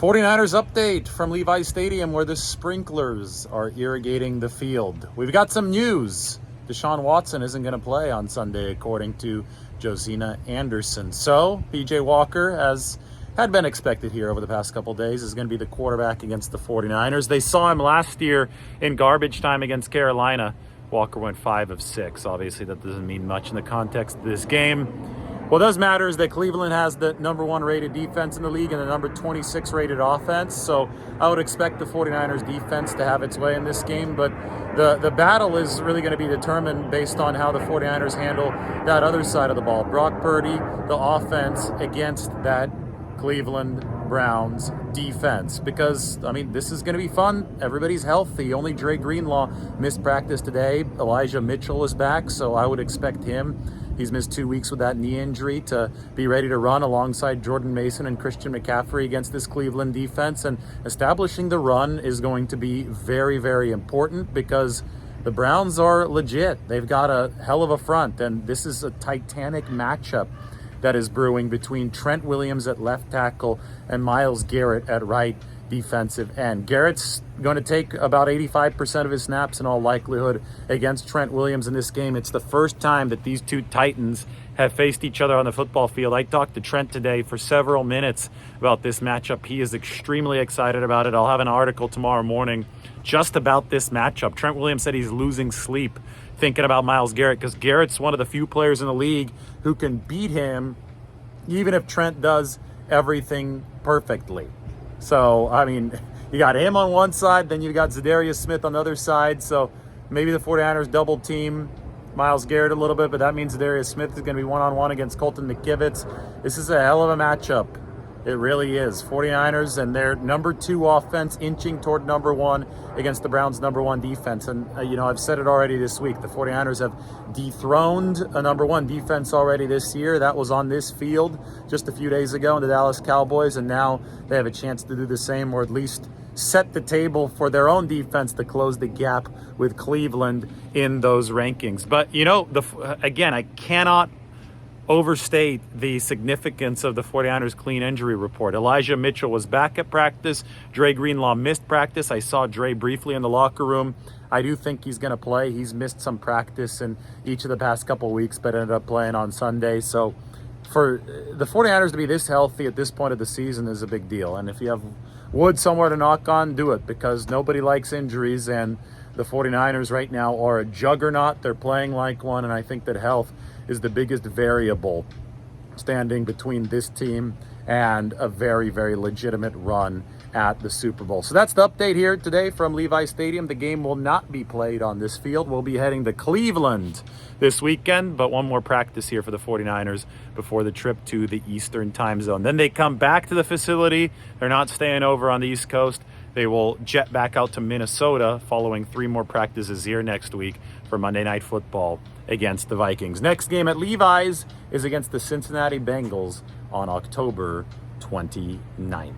49ers update from Levi's Stadium where the sprinklers are irrigating the field. We've got some news. Deshaun Watson isn't going to play on Sunday, according to Josina Anderson. So, PJ Walker, as had been expected here over the past couple days, is going to be the quarterback against the 49ers. They saw him last year in garbage time against Carolina. Walker went 5 of 6. Obviously, that doesn't mean much in the context of this game. What does matter is that Cleveland has the number 1 rated defense in the league and the number 26 rated offense. So I would expect the 49ers defense to have its way in this game. But the battle is really going to be determined based on how the 49ers handle that other side of the ball. Brock Purdy, the offense against that Cleveland Browns defense. Because, I mean, this is going to be fun. Everybody's healthy. Only Dre Greenlaw missed practice today. Elijah Mitchell is back, so I would expect him. He's missed 2 weeks with that knee injury to be ready to run alongside Jordan Mason and Christian McCaffrey against this Cleveland defense. And establishing the run is going to be very, very important because the Browns are legit. They've got a hell of a front, and this is a titanic matchup that is brewing between Trent Williams at left tackle and Myles Garrett at right defensive end. Garrett's going to take about 85% of his snaps in all likelihood against Trent Williams in this game. It's the first time that these two Titans have faced each other on the football field. I talked to Trent today for several minutes about this matchup. He is extremely excited about it. I'll have an article tomorrow morning just about this matchup. Trent Williams said he's losing sleep thinking about Myles Garrett because Garrett's one of the few players in the league who can beat him even if Trent does everything perfectly. So, I mean, you got him on one side, then you got Zadarius Smith on the other side. So maybe the 49ers double team Myles Garrett a little bit, but that means Zadarius Smith is going to be one-on-one against Colton McKivitz. This is a hell of a matchup. It really is. 49ers and their number 2 offense inching toward number 1 against the Browns' number 1 defense. And, I've said it already this week. The 49ers have dethroned a number 1 defense already this year. That was on this field just a few days ago in the Dallas Cowboys. And now they have a chance to do the same, or at least set the table for their own defense to close the gap with Cleveland in those rankings. But, again, I cannot overstate the significance of the 49ers clean injury report. Elijah Mitchell was back at practice. Dre Greenlaw missed practice. I saw Dre briefly in the locker room. I do think he's going to play. He's missed some practice in each of the past couple of weeks, but ended up playing on Sunday. So for the 49ers to be this healthy at this point of the season is a big deal. And if you have wood somewhere to knock on, do it, because nobody likes injuries, and the 49ers right now are a juggernaut. They're playing like one, and I think that health is the biggest variable standing between this team and a very, very legitimate run at the Super Bowl. So that's the update here today from Levi's Stadium. The game will not be played on this field. We'll be heading to Cleveland this weekend, but one more practice here for the 49ers before the trip to the Eastern time zone. Then they come back to the facility. They're not staying over on the East Coast. They will jet back out to Minnesota following 3 more practices here next week for Monday Night Football against the Vikings. Next game at Levi's is against the Cincinnati Bengals on October 29th.